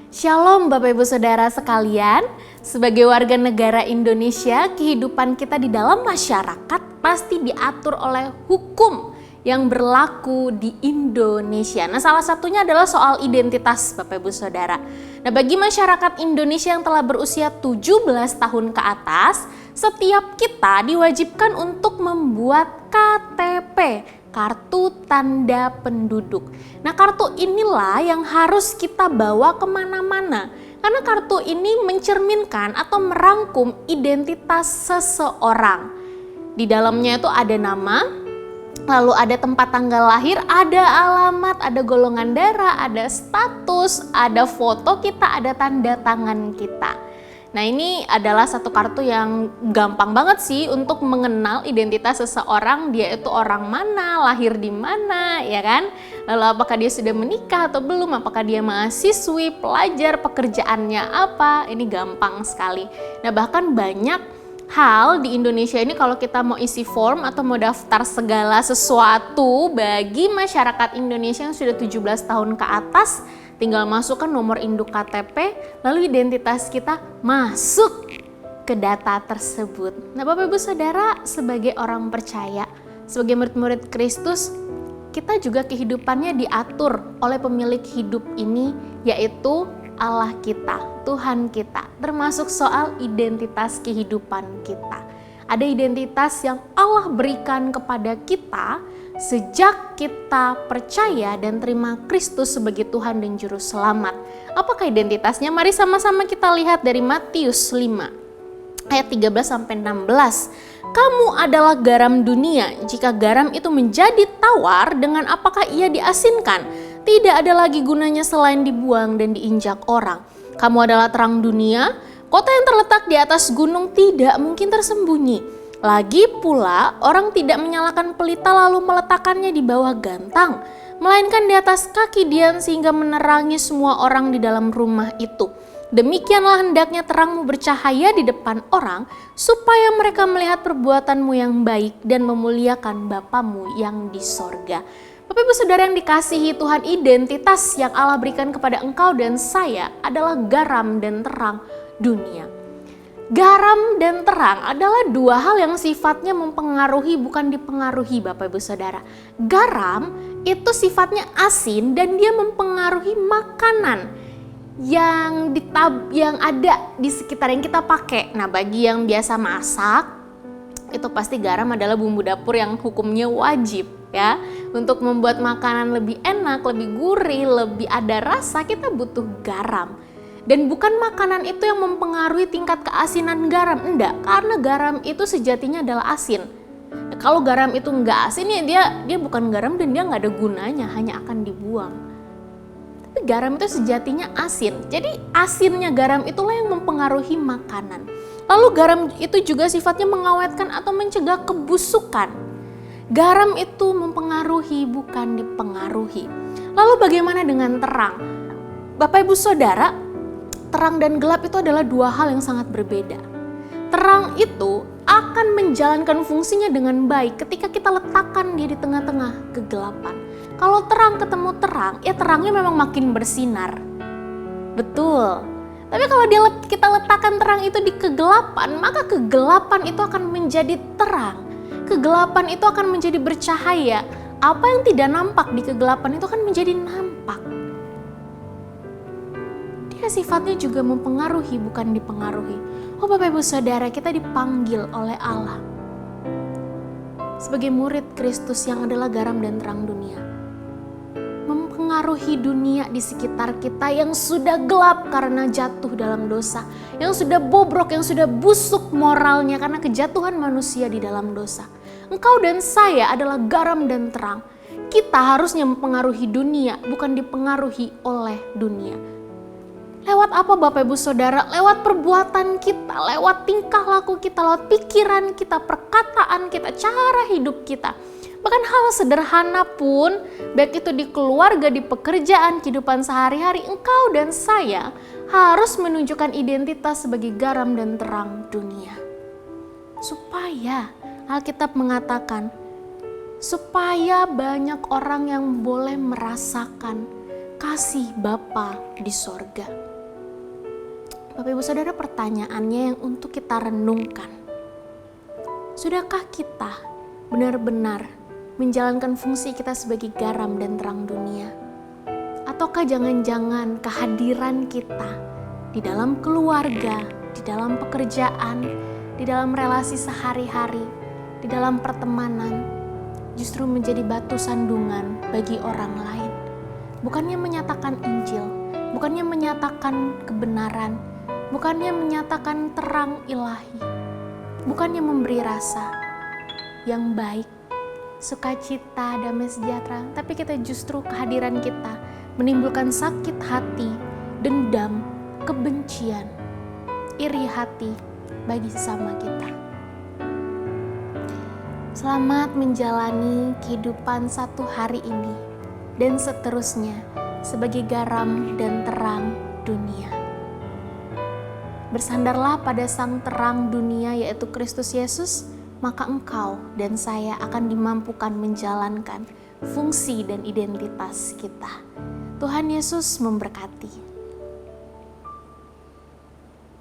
Shalom Bapak Ibu Saudara sekalian, sebagai warga negara Indonesia, kehidupan kita di dalam masyarakat pasti diatur oleh hukum yang berlaku di Indonesia. Nah, salah satunya adalah soal identitas Bapak Ibu Saudara. Nah, bagi masyarakat Indonesia yang telah berusia 17 tahun ke atas, setiap kita diwajibkan untuk membuat KTP, kartu tanda penduduk. Nah, kartu inilah yang harus kita bawa kemana-mana. Karena kartu ini mencerminkan atau merangkum identitas seseorang. Di dalamnya itu ada nama, lalu ada tempat tanggal lahir, ada alamat, ada golongan darah, ada status, ada foto kita, ada tanda tangan kita. Nah, ini adalah satu kartu yang gampang banget sih untuk mengenal identitas seseorang, dia itu orang mana, lahir di mana, ya kan? Lalu apakah dia sudah menikah atau belum, apakah dia mahasiswi, pelajar, pekerjaannya apa, ini gampang sekali. Nah, bahkan banyak hal di Indonesia ini kalau kita mau isi form atau mau daftar segala sesuatu bagi masyarakat Indonesia yang sudah 17 tahun ke atas, tinggal masukkan nomor induk KTP, lalu identitas kita masuk ke data tersebut. Nah, Bapak Ibu Saudara, sebagai orang percaya, sebagai murid-murid Kristus, kita juga kehidupannya diatur oleh pemilik hidup ini, yaitu Allah kita, Tuhan kita, termasuk soal identitas kehidupan kita. Ada identitas yang Allah berikan kepada kita sejak kita percaya dan terima Kristus sebagai Tuhan dan Juru Selamat. Apakah identitasnya? Mari sama-sama kita lihat dari Matius 5 ayat 13-16. Kamu adalah garam dunia. Jika garam itu menjadi tawar, dengan apakah ia diasinkan? Tidak ada lagi gunanya selain dibuang dan diinjak orang. Kamu adalah terang dunia. Kota yang terletak di atas gunung tidak mungkin tersembunyi. Lagi pula, orang tidak menyalakan pelita lalu meletakkannya di bawah gantang, melainkan di atas kaki dian sehingga menerangi semua orang di dalam rumah itu. Demikianlah hendaknya terangmu bercahaya di depan orang, supaya mereka melihat perbuatanmu yang baik dan memuliakan Bapamu yang di sorga. Bapak Ibu Saudara yang dikasihi Tuhan, identitas yang Allah berikan kepada engkau dan saya adalah garam dan terang dunia. Garam dan terang adalah dua hal yang sifatnya mempengaruhi bukan dipengaruhi Bapak Ibu Saudara. Garam itu sifatnya asin dan dia mempengaruhi makanan yang ada di sekitar yang kita pakai. Nah, bagi yang biasa masak, itu pasti garam adalah bumbu dapur yang hukumnya wajib ya. Untuk membuat makanan lebih enak, lebih gurih, lebih ada rasa, kita butuh garam. Dan bukan makanan itu yang mempengaruhi tingkat keasinan garam, enggak, karena garam itu sejatinya adalah asin. Kalau garam itu enggak asin ya dia bukan garam dan dia enggak ada gunanya, hanya akan dibuang. Tapi garam itu sejatinya asin. Jadi asinnya garam itulah yang mempengaruhi makanan. Lalu garam itu juga sifatnya mengawetkan atau mencegah kebusukan. Garam itu mempengaruhi bukan dipengaruhi. Lalu bagaimana dengan terang? Bapak Ibu Saudara, terang dan gelap itu adalah dua hal yang sangat berbeda. Terang itu akan menjalankan fungsinya dengan baik ketika kita letakkan dia di tengah-tengah kegelapan. Kalau terang ketemu terang, ya terangnya memang makin bersinar. Betul. Tapi kalau kita letakkan terang itu di kegelapan, maka kegelapan itu akan menjadi terang. Kegelapan itu akan menjadi bercahaya. Apa yang tidak nampak di kegelapan itu akan menjadi nampak. Dia sifatnya juga mempengaruhi bukan dipengaruhi. Oh Bapak Ibu Saudara, kita dipanggil oleh Allah sebagai murid Kristus yang adalah garam dan terang dunia. Mempengaruhi dunia di sekitar kita yang sudah gelap karena jatuh dalam dosa. Yang sudah bobrok, yang sudah busuk moralnya karena kejatuhan manusia di dalam dosa. Engkau dan saya adalah garam dan terang. Kita harusnya mempengaruhi dunia, bukan dipengaruhi oleh dunia. Lewat apa Bapak Ibu Saudara? Lewat perbuatan kita, lewat tingkah laku kita, lewat pikiran kita, perkataan kita, cara hidup kita. Bahkan hal sederhana pun, baik itu di keluarga, di pekerjaan, kehidupan sehari-hari, engkau dan saya harus menunjukkan identitas sebagai garam dan terang dunia. Supaya Alkitab mengatakan, supaya banyak orang yang boleh merasakan kasih Bapa di sorga. Bapak Ibu Saudara, pertanyaannya yang untuk kita renungkan. Sudahkah kita benar-benar menjalankan fungsi kita sebagai garam dan terang dunia? Ataukah jangan-jangan kehadiran kita di dalam keluarga, di dalam pekerjaan, di dalam relasi sehari-hari, di dalam pertemanan, justru menjadi batu sandungan bagi orang lain? Bukannya menyatakan Injil, bukannya menyatakan kebenaran, bukannya menyatakan terang ilahi, bukannya memberi rasa yang baik, sukacita, damai sejahtera, tapi kita justru kehadiran kita menimbulkan sakit hati, dendam, kebencian, iri hati bagi sesama kita. Selamat menjalani kehidupan satu hari ini dan seterusnya sebagai garam dan terang dunia. Bersandarlah pada sang terang dunia yaitu Kristus Yesus, maka engkau dan saya akan dimampukan menjalankan fungsi dan identitas kita. Tuhan Yesus memberkati.